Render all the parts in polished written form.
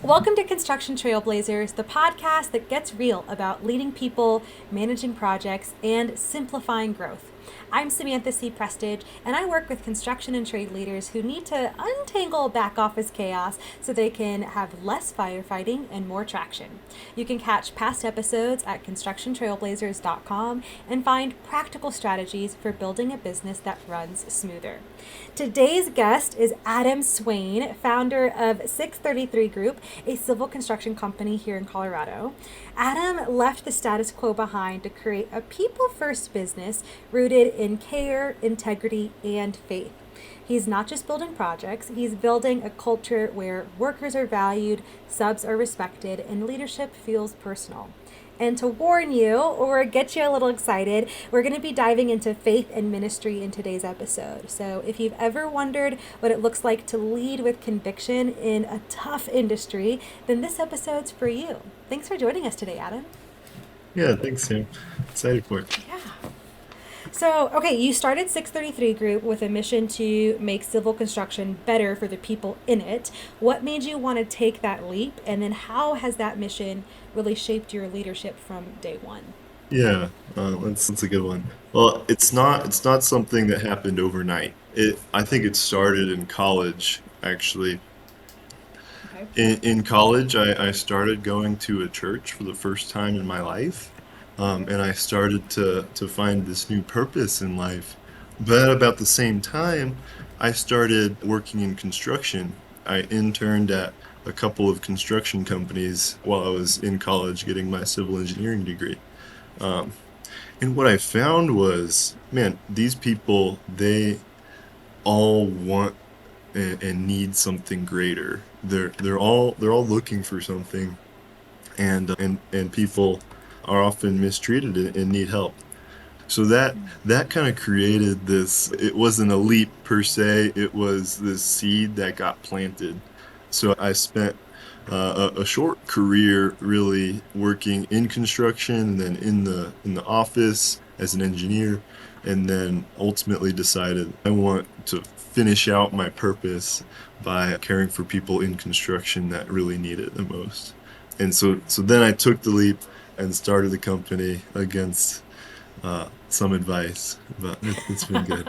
Welcome to Construction Trailblazers, the podcast that gets real about leading people, managing projects, and simplifying growth. I'm Samantha C Prestige, and I work with construction and trade leaders who need to untangle back office chaos so they can have less firefighting and more traction. You can catch past episodes at constructiontrailblazers.com and find practical strategies for building a business that runs smoother. Today's guest is Adam Swain, founder of 633 Group, a civil construction company here in Colorado. Adam left the status quo behind to create a people first business rooted in care, integrity, and faith. He's not just building projects, he's building a culture where workers are valued, subs are respected, and leadership feels personal. And to warn you, or get you a little excited, we're going to be diving into faith and ministry in today's episode. So if you've ever wondered what it looks like to lead with conviction in a tough industry, then this episode's for you. Thanks for joining us today, Adam. Yeah, thanks, Sam. Excited for it. Yeah. So, okay, you started 633 Group with a mission to make civil construction better for the people in it. What made you want to take that leap? And then how has that mission really shaped your leadership from day one? Yeah, that's a good one. Well, it's not something that happened overnight. I think it started in college, actually. Okay. In college, I started going to a church for the first time in my life, and I started to find this new purpose in life. But at about the same time, I started working in construction. I interned at a couple of construction companies while I was in college getting my civil engineering degree. Um, and what I found was, man, these people, they all want and need something greater. They're all looking for something, and people are often mistreated and need help. So that kind of created this. It wasn't a leap per se. It was this seed that got planted. So I spent a short career really working in construction, and then in the office as an engineer, and then ultimately decided I want to finish out my purpose by caring for people in construction that really need it the most. And so then I took the leap and started the company against some advice, but it's been good.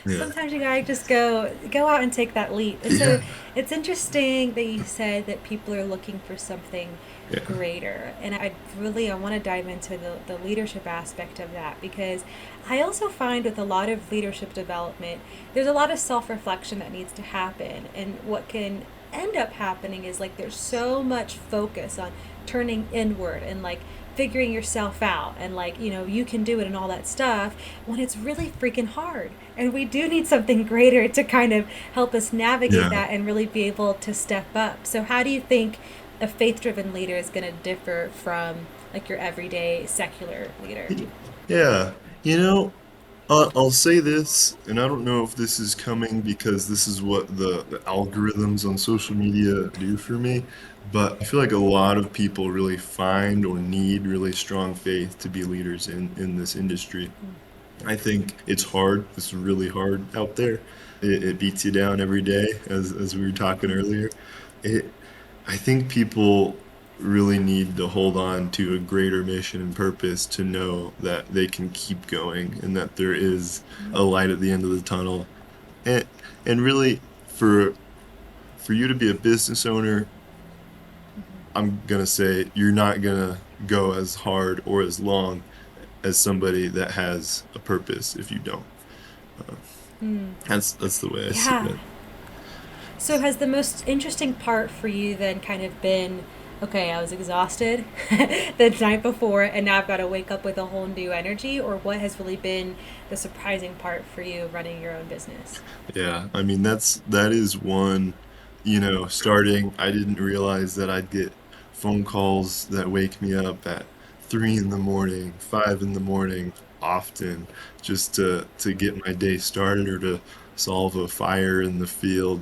Yeah. Sometimes you gotta just go out and take that leap. And so Yeah. it's interesting that you said that people are looking for something Yeah. greater. And I want to dive into the leadership aspect of that because I also find with a lot of leadership development, there's a lot of self-reflection that needs to happen. And what can end up happening is like there's so much focus on turning inward and like figuring yourself out and like you can do it and all that stuff when it's really freaking hard, and we do need something greater to kind of help us navigate Yeah. that and really be able to step up. So how do you think a faith driven leader is going to differ from like your everyday secular leader? Yeah. You know, I'll say this, and I don't know if this is coming because this is what the algorithms on social media do for me, but I feel like a lot of people really find or need really strong faith to be leaders in this industry. I think it's hard. It's really hard out there. It beats you down every day, as we were talking earlier. It, I think people really need to hold on to a greater mission and purpose to know that they can keep going and that there is a light at the end of the tunnel. And and really for you to be a business owner, I'm gonna say you're not gonna go as hard or as long as somebody that has a purpose if you don't. Uh, Mm. that's the way I see Yeah. it. So has the most interesting part for you then kind of been, okay, I was exhausted the night before and now I've got to wake up with a whole new energy, or what has really been the surprising part for you running your own business? Yeah, I mean that is one, starting, I didn't realize that I'd get phone calls that wake me up at 3 in the morning, 5 in the morning, often just to get my day started or to solve a fire in the field.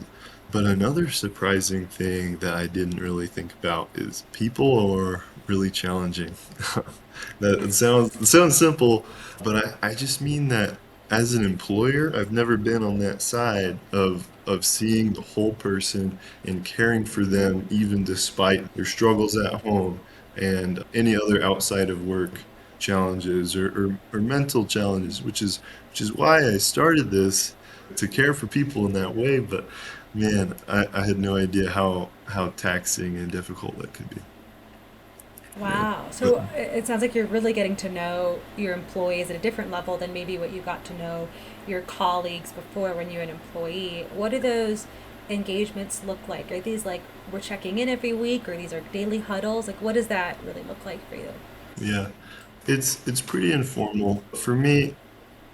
But another surprising thing that I didn't really think about is people are really challenging. That it sounds simple, but I just mean that as an employer, I've never been on that side of of seeing the whole person and caring for them even despite their struggles at home and any other outside of work challenges or mental challenges, which is why I started this to care for people in that way. But man, I had no idea how taxing and difficult that could be. Yeah. Wow. But So it sounds like you're really getting to know your employees at a different level than maybe what you got to know your colleagues before when you were an employee. What do those engagements look like? Are these like we're checking in every week, or these are daily huddles? Like, what does that really look like for you? yeah, it's pretty informal. For me,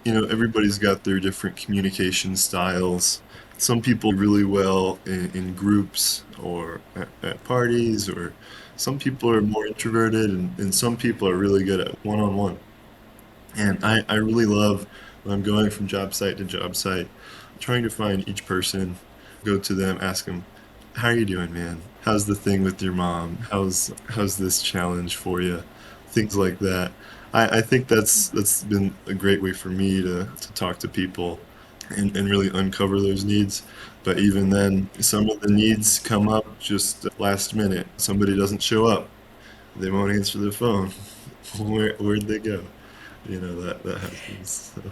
everybody's got their different communication styles. Some people really well in groups or at parties, or some people are more introverted, and some people are really good at one-on-one. And I really love when I'm going from job site to job site, trying to find each person, go to them, ask them, "How are you doing, man? How's the thing with your mom? How's this challenge for you?" Things like that. I think that's been a great way for me to talk to people and really uncover those needs. But even then, some of the needs come up just last minute. Somebody doesn't show up. They won't answer the phone. Where'd they go? That happens. So,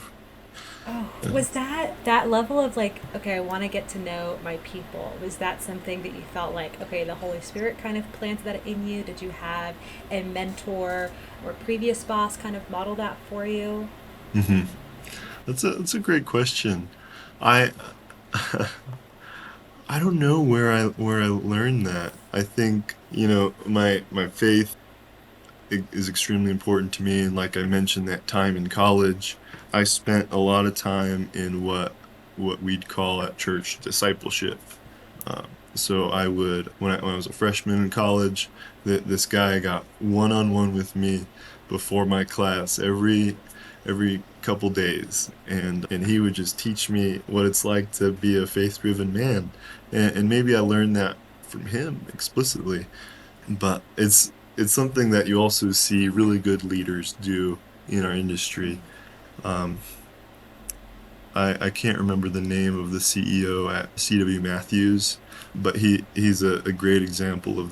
Oh, yeah. was that level of like, okay, I want to get to know my people? Was that something that you felt like, okay, the Holy Spirit kind of planted that in you? Did you have a mentor or previous boss kind of model that for you? hmm that's a great question. I I don't know where I learned that. I think, my faith is extremely important to me, and like I mentioned, that time in college, I spent a lot of time in what we'd call at church discipleship. So I would when I was a freshman in college, this guy got one-on-one with me before my class every couple days, and he would just teach me what it's like to be a faith-driven man, and maybe I learned that from him explicitly. But it's something that you also see really good leaders do in our industry. Um, I can't remember the name of the CEO at CW Matthews, but he's a great example of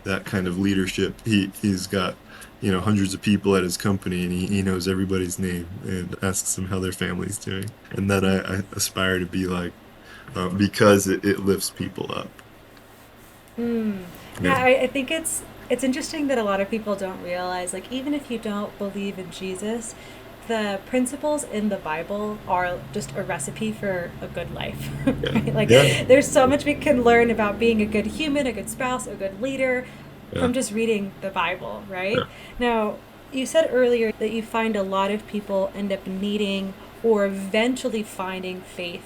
that kind of leadership. He's got, hundreds of people at his company, and he knows everybody's name and asks them how their family's doing. And that I aspire to be like, because it lifts people up. Mm. Yeah, Yeah. I think it's interesting that a lot of people don't realize, like, even if you don't believe in Jesus, the principles in the Bible are just a recipe for a good life, Yeah. right? Like, Yeah. there's so much we can learn about being a good human, a good spouse, a good leader Yeah. from just reading the Bible, Yeah. right? Now, you said earlier that you find a lot of people end up needing or eventually finding faith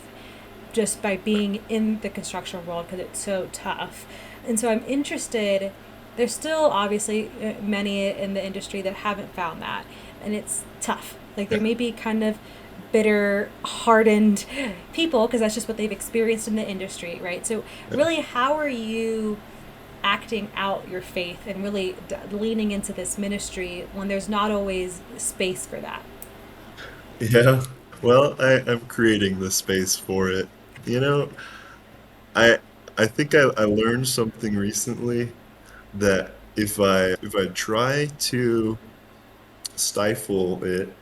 just by being in the construction world because it's so tough. And so I'm interested. There's still obviously many in the industry that haven't found that, and it's tough. Like there Yeah. may be kind of bitter, hardened people because that's just what they've experienced in the industry, right? So Yeah. really, how are you acting out your faith and really leaning into this ministry when there's not always space for that? Yeah. Well, I'm creating the space for it. You know, I I think I learned something recently that if I try to stifle it,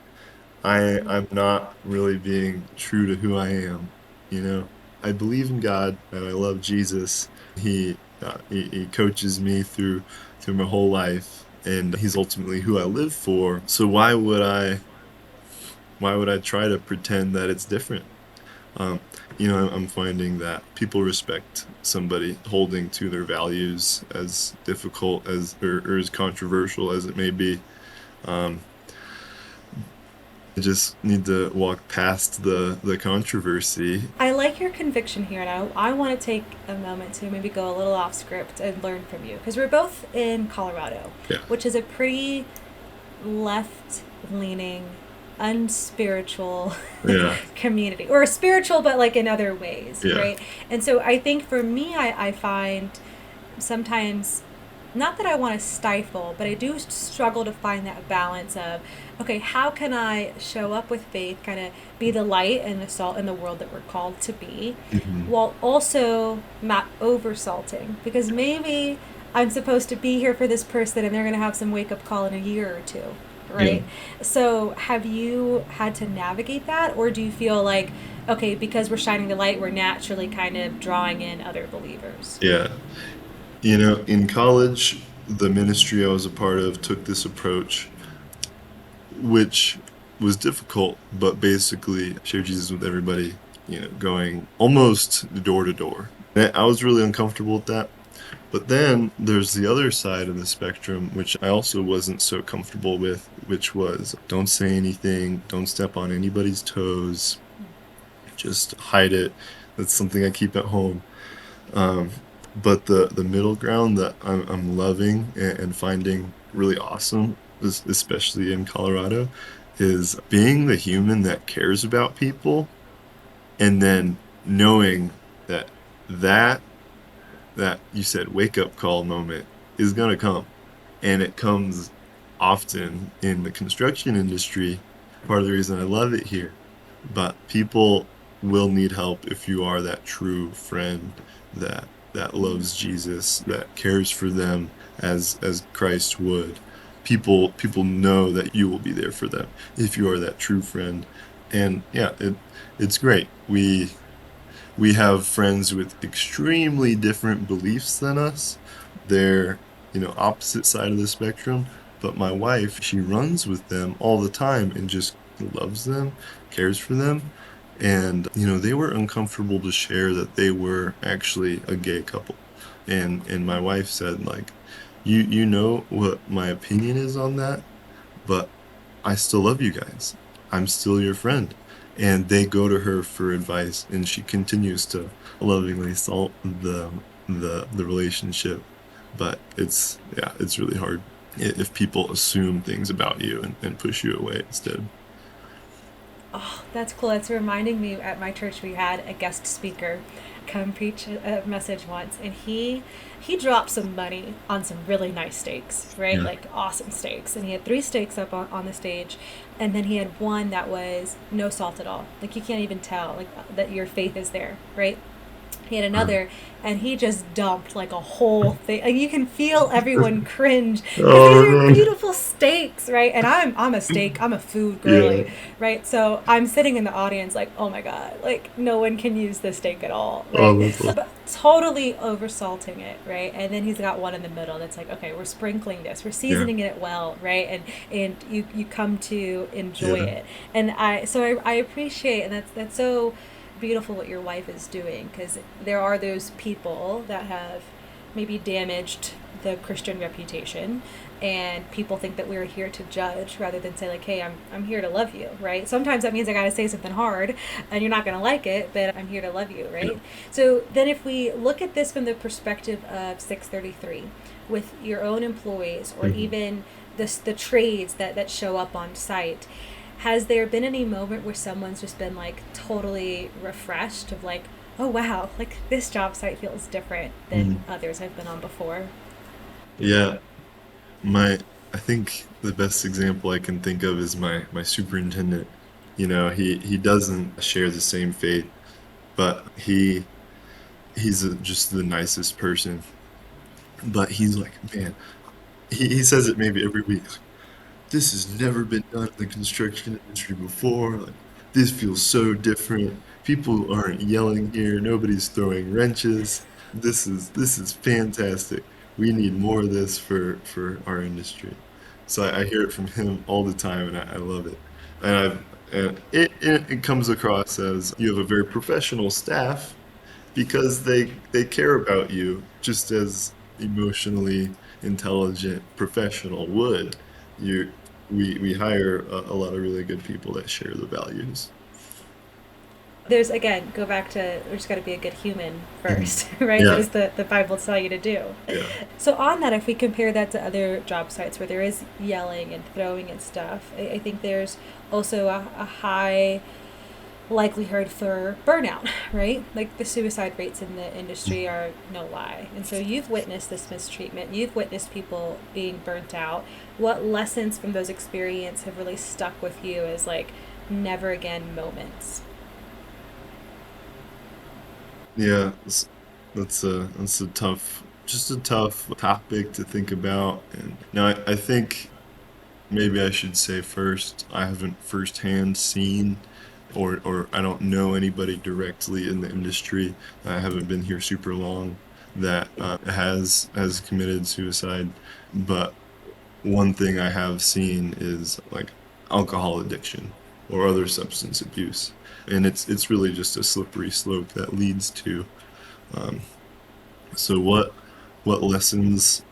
I'm not really being true to who I am. I believe in God and I love Jesus. He coaches me through my whole life, and he's ultimately who I live for. So why would I try to pretend that it's different? Um, I'm finding that people respect somebody holding to their values, as difficult as or as controversial as it may be. Um, I just need to walk past the controversy. I like your conviction here, and I want to take a moment to maybe go a little off script and learn from you because we're both in Colorado, Yeah, which is a pretty left leaning, unspiritual yeah, community, or spiritual, but like in other ways, yeah, right? And so I think for me, I find sometimes not that I want to stifle, but I do struggle to find that balance of, okay, how can I show up with faith, kind of be the light and the salt in the world that we're called to be, Hmm. while also not over salting? Because maybe I'm supposed to be here for this person and they're going to have some wake up call in a year or two, Yeah. right? So have you had to navigate that, or do you feel like, okay, because we're shining the light, we're naturally kind of drawing in other believers? Yeah. In college, the ministry I was a part of took this approach, which was difficult, but basically share Jesus with everybody, going almost door to door. And I was really uncomfortable with that. But then there's the other side of the spectrum, which I also wasn't so comfortable with, which was don't say anything, don't step on anybody's toes, just hide it. That's something I keep at home. Um, but the middle ground that I'm loving and finding really awesome, especially in Colorado, is being the human that cares about people, and then knowing that that that you said wake up call moment is gonna come, and it comes often in the construction industry. Part of the reason I love it here, but people will need help if you are that true friend that loves Jesus, that cares for them as Christ would. People know that you will be there for them if you are that true friend. And yeah, it's great. We have friends with extremely different beliefs than us. They're, opposite side of the spectrum. But my wife, she runs with them all the time and just loves them, cares for them. And, they were uncomfortable to share that they were actually a gay couple. And my wife said, like, you know what my opinion is on that, but I still love you guys. I'm still your friend. And they go to her for advice, and she continues to lovingly salt the relationship. But it's really hard if people assume things about you and push you away instead. Oh, that's cool. That's reminding me, at my church we had a guest speaker come preach a message once, and he dropped some money on some really nice steaks, right? Yeah. Like awesome steaks. And he had three steaks up on the stage, and then he had one that was no salt at all. Like you can't even tell like that your faith is there, right? He had Uh, another, and he just dumped like a whole thing. Like you can feel everyone cringe because these Oh are no. beautiful steaks, right? And I'm a food girly, Yeah. right? So I'm sitting in the audience like, oh my god, like no one can use this steak at all, right? Oh, that's awesome. But totally oversalting it, right? And then he's got one in the middle that's like, okay, we're sprinkling this, we're Yeah. seasoning it well, right? And you come to enjoy Yeah. it, and I appreciate, and that's so beautiful what your wife is doing, because there are those people that have maybe damaged the Christian reputation, and people think that we're here to judge rather than say like, hey, I'm here to love you, right? Sometimes that means I got to say something hard and you're not going to like it, but I'm here to love you, Yeah. right? So then if we look at this from the perspective of 633 with your own employees, or Mhm. even the trades that show up on site, has there been any moment where someone's just been like totally refreshed of like, oh wow, like this job site feels different than Mhm. others I've been on before? Yeah. My, I think the best example I can think of is my superintendent. He doesn't share the same faith, but he's just the nicest person. But he's like, man, he says it maybe every week. This has never been done in the construction industry before. Like, this feels so different. People aren't yelling here. Nobody's throwing wrenches. This is fantastic. We need more of this for our industry. So I hear it from him all the time, and I love it. And it comes across as you have a very professional staff because they care about you just as emotionally intelligent professional would. You we hire a lot of really good people that share the values. There's, again, go back to, we just got to be a good human Mhm. first, right? What Yeah, does the Bible tell you to do? yeah. So on that, if we compare that to other job sites where there is yelling and throwing and stuff, I think there's also a high likelihood for burnout, right? Like the suicide rates in the industry are no lie. And so you've witnessed this mistreatment, you've witnessed people being burnt out. What lessons from those experiences have really stuck with you as like never again moments? Yeah, that's a tough, just a tough topic to think about. And now I think maybe I should say first, I haven't firsthand seen or I don't know anybody directly in the industry. I haven't been here super long that has committed suicide. But one thing I have seen is like alcohol addiction or other substance abuse. And it's really just a slippery slope that leads to um, so what lessons,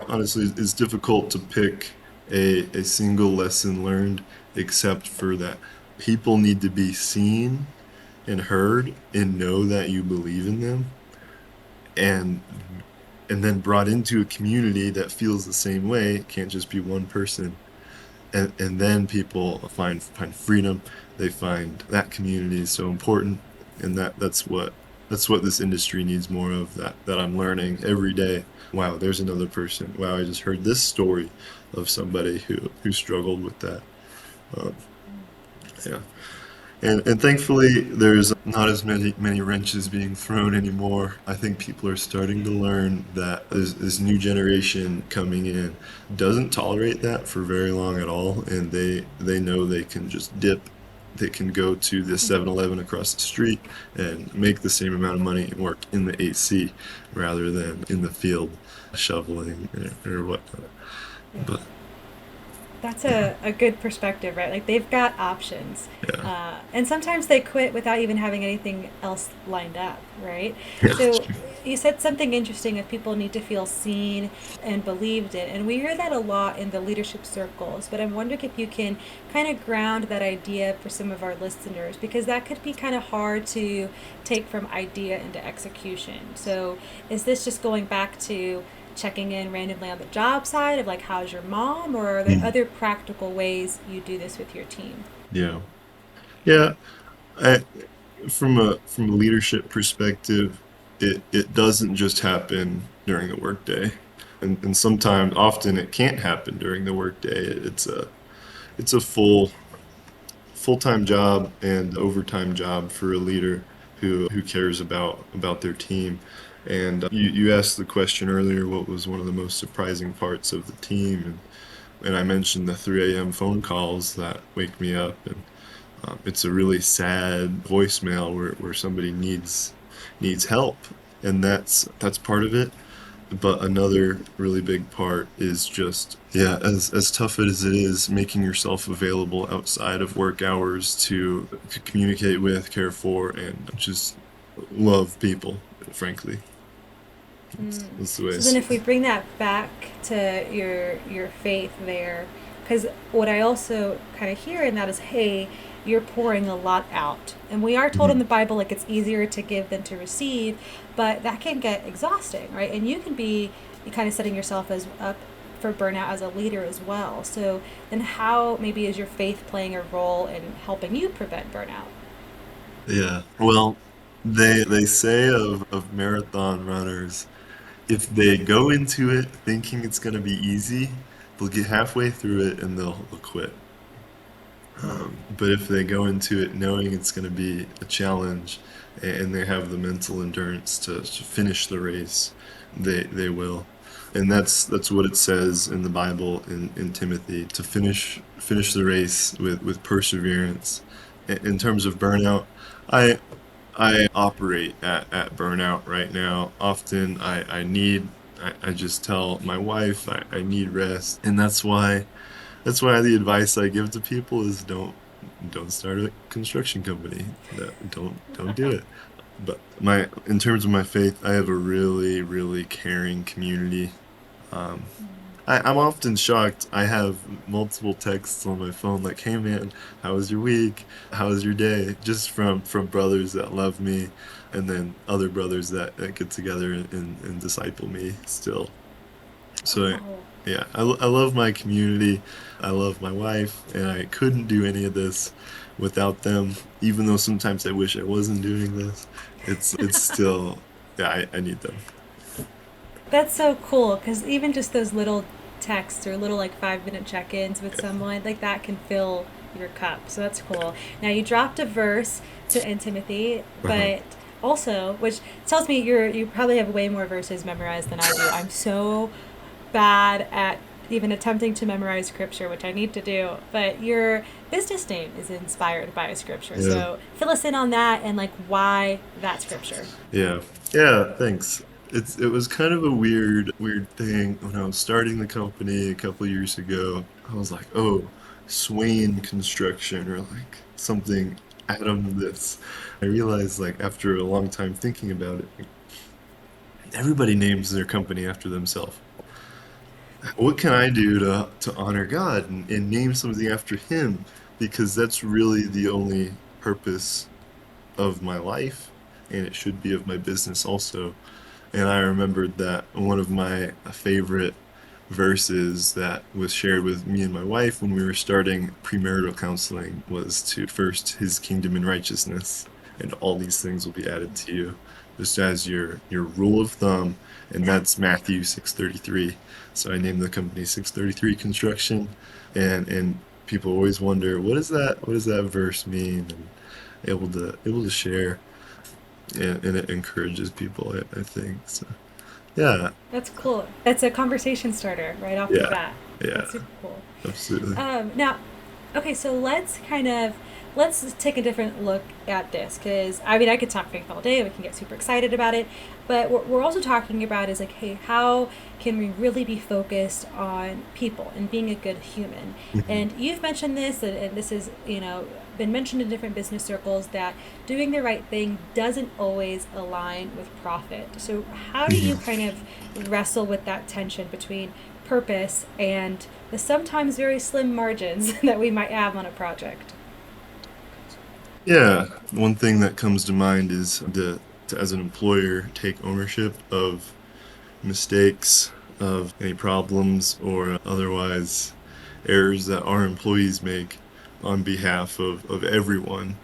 honestly it's difficult to pick a single lesson learned except for that people need to be seen and heard and know that you believe in them and and then brought into a community that feels the same way. It can't just be one person. And then people find freedom. They find that community is so important, and that's what this industry needs more of. That I'm learning every day. Wow, there's another person. Wow, I just heard this story of somebody who struggled with that. Um, yeah. And thankfully, there's not as many wrenches being thrown anymore. I think people are starting to learn that this new generation coming in doesn't tolerate that for very long at all, and they know they can just dip. They can go to the 7-Eleven across the street and make the same amount of money and work in the AC rather than in the field shoveling or whatnot. Yeah. But That's a good perspective, right? Like they've got options. yeah, And sometimes they quit without even having anything else lined up, right? yeah, So you said something interesting of people need to feel seen and believed in. And we hear that a lot in the leadership circles. But I'm wondering if you can kind of ground that idea for some of our listeners, because that could be kind of hard to take from idea into execution. So is this just going back to checking in randomly on the job side of like how's your mom, or are there Mm. other practical ways you do this with your team? Yeah, yeah. I, from a leadership perspective, it doesn't just happen during the workday, and sometimes often it can't happen during the workday. It's a full-time job and overtime job for a leader who cares about their team. And you asked the question earlier, what was one of the most surprising parts of the team? And I mentioned the 3 a.m. phone calls that wake me up, and it's a really sad voicemail where somebody needs help, and that's part of it. But another really big part is just, yeah, as tough as it is, making yourself available outside of work hours to communicate with, care for, and just love people, frankly. That's the way I So then see if we it. bring that back to your faith there, because what I also kind of hear in that is, hey, you're pouring a lot out, and we are told in the Mhm. Bible like it's easier to give than to receive, but that can get exhausting, right? And you can be kind of setting yourself as up for burnout as a leader as well. So then how maybe is your faith playing a role in helping you prevent burnout? Yeah. Well, they say of marathon runners, if they go into it thinking it's going to be easy, they'll get halfway through it and they'll quit. But if they go into it knowing it's going to be a challenge and they have the mental endurance to finish the race, they will. And that's what it says in the Bible in Timothy, to finish the race with perseverance. In terms of burnout, I I operate at burnout right now. Often I just tell my wife I need rest, and that's why the advice I give to people is don't start a construction company. No, don't do it. But my in terms of my faith, I have a really, really caring community. Um, I'm often shocked. I have multiple texts on my phone like, "Hey man, how was your week? How was your day?" Just from brothers that love me, and then other brothers that get together and disciple me still. So Oh, yeah, I love my community. I love my wife, and I couldn't do any of this without them, even though sometimes I wish I wasn't doing this, it's still, yeah, I need them. That's so cool because even just those little texts or little like 5 minute check ins with someone, like that can fill your cup. So that's cool. Now you dropped a verse in Timothy, Uh-huh. but also, which tells me you probably have way more verses memorized than I do. I'm so bad at even attempting to memorize scripture, which I need to do. But your business name is inspired by a scripture. Yeah. So fill us in on that and like why that scripture. Yeah. Yeah, thanks. It was kind of a weird thing when I was starting the company a couple years ago. I was like, oh, Swain Construction or like something Adam this. I realized like after a long time thinking about it, like, everybody names their company after themselves. What can I do to honor God and name something after him? Because that's really the only purpose of my life, and it should be of my business also. And I remembered that one of my favorite verses that was shared with me and my wife when we were starting premarital counseling was to first his kingdom and righteousness, and all these things will be added to you, just as your rule of thumb, and that's Matthew 6:33. So I named the company 633 Construction, and people always wonder what does that verse mean, and able to share, and it encourages people, I think. So yeah, That's cool. That's a conversation starter right off the yeah, bat. yeah, That's super cool. absolutely. Now, okay, so let's take a different look at this because I mean I could talk faith all day. We can get super excited about it, but what we're also talking about is like, hey, how can we really be focused on people and being a good human? Mhm. And you've mentioned this, and this is been mentioned in different business circles that doing the right thing doesn't always align with profit. So how do you Mhm. kind of wrestle with that tension between purpose and the sometimes very slim margins that we might have on a project? Yeah, one thing that comes to mind is to, as an employer, take ownership of mistakes, of any problems or otherwise errors that our employees make on behalf of everyone.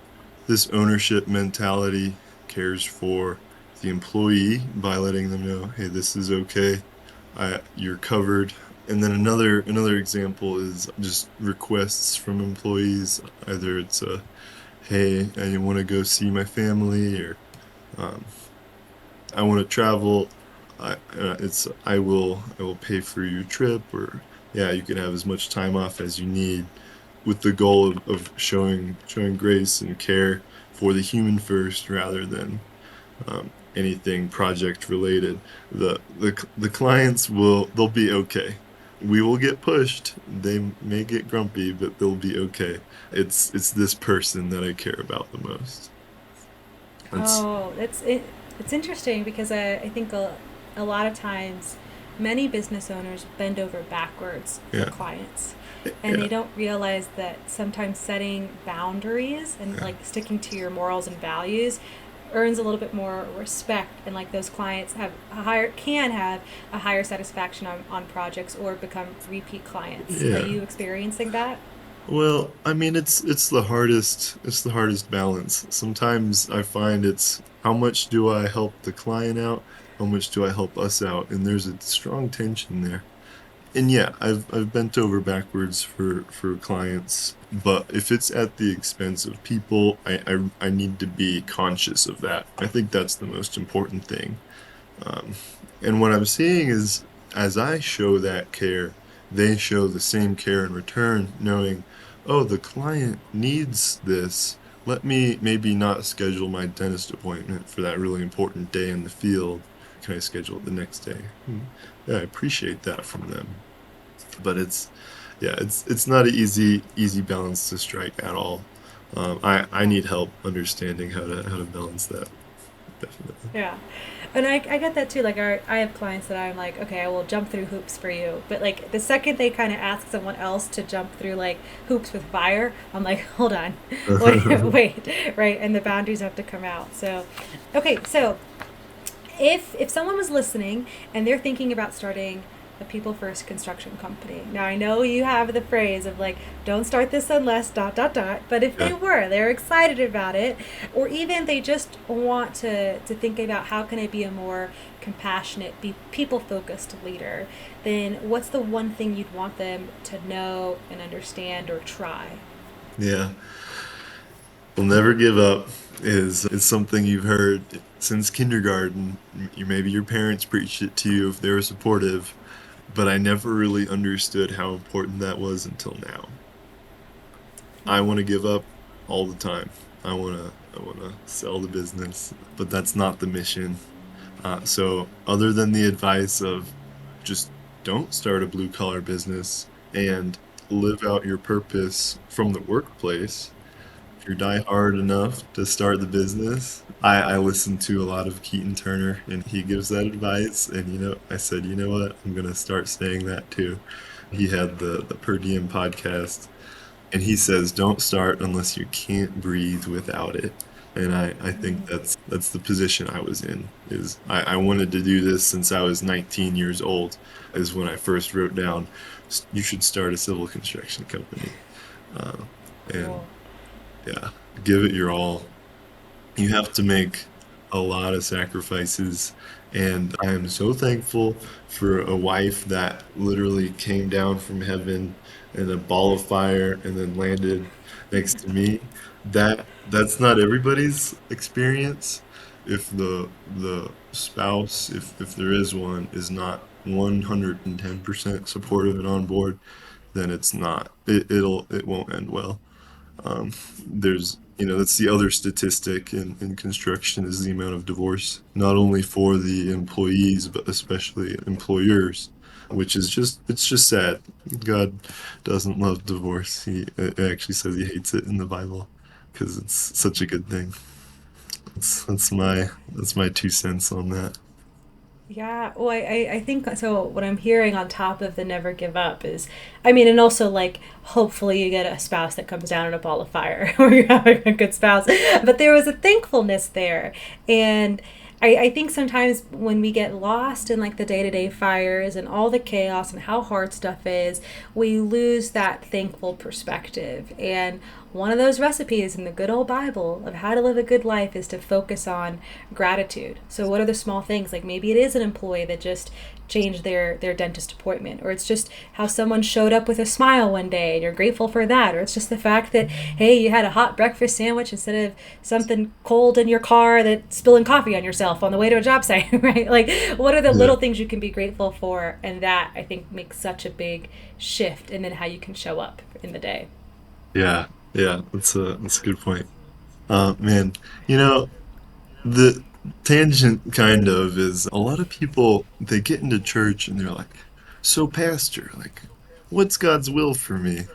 This ownership mentality cares for the employee by letting them know, hey, this is okay. You're covered. And then another example is just requests from employees. Either it's a, hey, I want to go see my family, or um, I want to travel. I will pay for your trip, or yeah, you can have as much time off as you need, with the goal of showing grace and care for the human first rather than anything project related. The clients they'll be okay. We will get pushed. They may get grumpy, but they'll be okay. It's this person that I care about the most. That's Oh, it's interesting because I think a lot of times many business owners bend over backwards for yeah, clients and yeah, they don't realize that sometimes setting boundaries and yeah, like sticking to your morals and values earns a little bit more respect, and like those clients have a higher can have a higher satisfaction on projects or become repeat clients. Are yeah. you experiencing that? Well, I mean, it's the hardest balance. Sometimes I find it's how much do I help the client out? How much do I help us out? And there's a strong tension there. And yeah, I've bent over backwards for clients, but if it's at the expense of people, I need to be conscious of that. I think that's the most important thing. Um, and what I'm seeing is as I show that care, they show the same care in return, knowing, oh, the client needs this. Let me maybe not schedule my dentist appointment for that really important day in the field. Can I schedule it the next day? Yeah, I appreciate that from them. But yeah, it's not an easy balance to strike at all. I Yeah. need help understanding how to balance that, definitely. Yeah. And I get that too. Like, I have clients that I'm like, okay, I will jump through hoops for you. But like, the second they kind of ask someone else to jump through like hoops with fire, I'm like, hold on, wait, right? And the boundaries have to come out. So, okay, so if someone was listening and they're thinking about starting a people first construction company. Now I know you have the phrase of like, don't start this unless dot dot dot, but if Yeah. they're excited about it, or even they just want to think about how can I be a more compassionate, be people focused leader, then what's the one thing you'd want them to know and understand or try? Yeah. Will never give up is something you've heard since kindergarten. Maybe your parents preached it to you if they were supportive, but I never really understood how important that was until now. I want to give up all the time. I want to sell the business, but that's not the mission. So other than the advice of just don't start a blue collar business and live out your purpose from the workplace, if you're die hard enough to start the business, I listen to a lot of Keaton Turner and he gives that advice. And I said, you know what? I'm gonna start saying that too. He had the Per Diem podcast and he says, don't start unless you can't breathe without it. And I think that's the position I was in, is I wanted to do this since I was 19 years old, is when I first wrote down, you should start a civil construction company." Uh, and Cool. yeah, give it your all. You have to make a lot of sacrifices. And I am so thankful for a wife that literally came down from heaven in a ball of fire and then landed next to me. That's not everybody's experience. If the spouse, if there is one, is not 110% supportive and on board, then it's not. It won't end well. That's the other statistic in construction, is the amount of divorce, not only for the employees, but especially employers, which is it's just sad. God doesn't love divorce. He it actually says he hates it in the Bible because it's such a good thing. That's my 2 cents on that. Yeah, well, I think so. What I'm hearing on top of the never give up is, I mean, and also like, hopefully you get a spouse that comes down in a ball of fire or you're having a good spouse. But there was a thankfulness there. And I think sometimes when we get lost in like the day to day fires and all the chaos and how hard stuff is, we lose that thankful perspective. And one of those recipes in the good old Bible of how to live a good life is to focus on gratitude. So, what are the small things? Like maybe it is an employee that just changed their dentist appointment, or it's just how someone showed up with a smile one day and you're grateful for that, or it's just the fact that, hey, you had a hot breakfast sandwich instead of something cold in your car that's spilling coffee on yourself on the way to a job site, right? Like, what are the Yeah, little things you can be grateful for? And that, I think, makes such a big shift in then how you can show up in the day. yeah, yeah. That's a good point. Man, you know, the tangent kind of is a lot of people, they get into church and they're like, so pastor, like, what's God's will for me?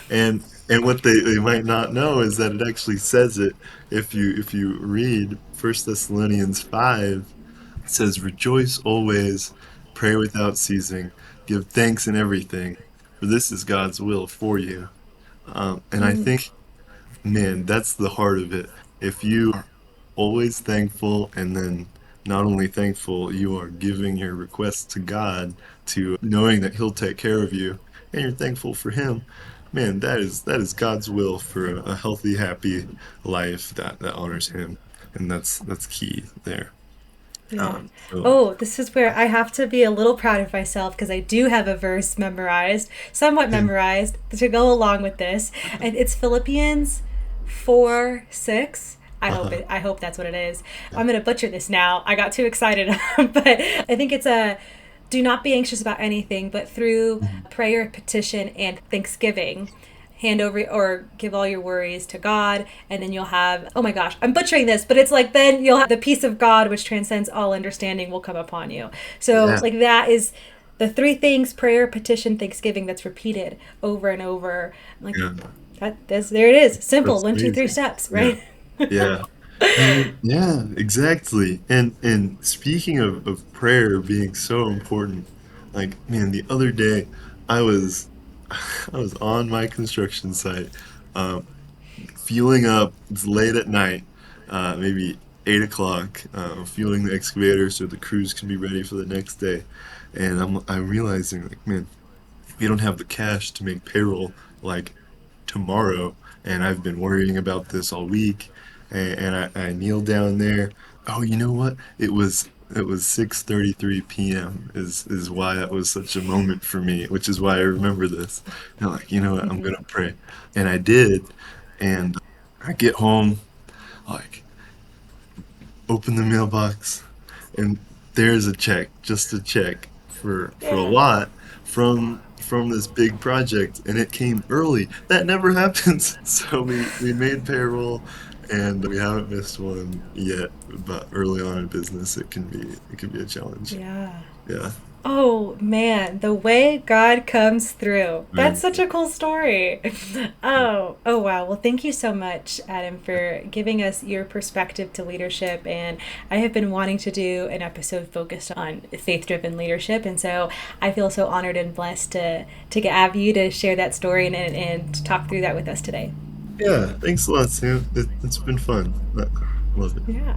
And what they might not know is that it actually says it. If you read First Thessalonians 5, it says, rejoice always, pray without ceasing, give thanks in everything, for this is God's will for you. And I Mm. think, man, that's the heart of it. If you are always thankful, and then not only thankful, you are giving your requests to God, to knowing that He'll take care of you, and you're thankful for Him, man, that is God's will for a healthy, happy life that honors Him, and that's key there. Yeah. So, Oh, this is where I have to be a little proud of myself because I do have a verse memorized, somewhat yeah. memorized, to go along with this. And it's Philippians 4:6. Uh-huh. I hope that's what it is. Yeah. I'm gonna butcher this now. I got too excited. But I think it's a do not be anxious about anything, but through Mhm. prayer, petition, and thanksgiving, hand over or give all your worries to God, and then you'll have, oh my gosh, I'm butchering this, but it's like then you'll have the peace of God which transcends all understanding will come upon you. So Yeah. like that is the three things: prayer, petition, thanksgiving, that's repeated over and over. Like Yeah. there it is. Simple. That's One, two, three amazing. steps, Yeah. right? Yeah. And yeah, exactly. And speaking of prayer being so important, like man, the other day I was I was on my construction site, um, fueling up. It's late at night, maybe 8 o'clock, fueling the excavator so the crews can be ready for the next day. And I'm realizing like, man, we don't have the cash to make payroll like tomorrow. And I've been worrying about this all week. And I kneel down there. Oh, you know what? It was 6:33 p.m. is why that was such a moment for me, which is why I remember this. And I'm like, you know what? I'm Mhm. gonna pray. And I did. And I get home, like open the mailbox, and there's a check, just a check for a Yeah. lot from this big project, and it came early. That never happens. So we made payroll, and we haven't missed one yet. But early on in business, it can be a challenge. Yeah. Yeah. Oh man, the way God comes through. That's Right. such a cool story. Oh wow. Well, thank you so much, Adam, for giving us your perspective to leadership. And I have been wanting to do an episode focused on faith-driven leadership, and so I feel so honored and blessed to have you to share that story and to talk through that with us today. Yeah. Thanks a lot, Sam. It's been fun. I love it. Yeah.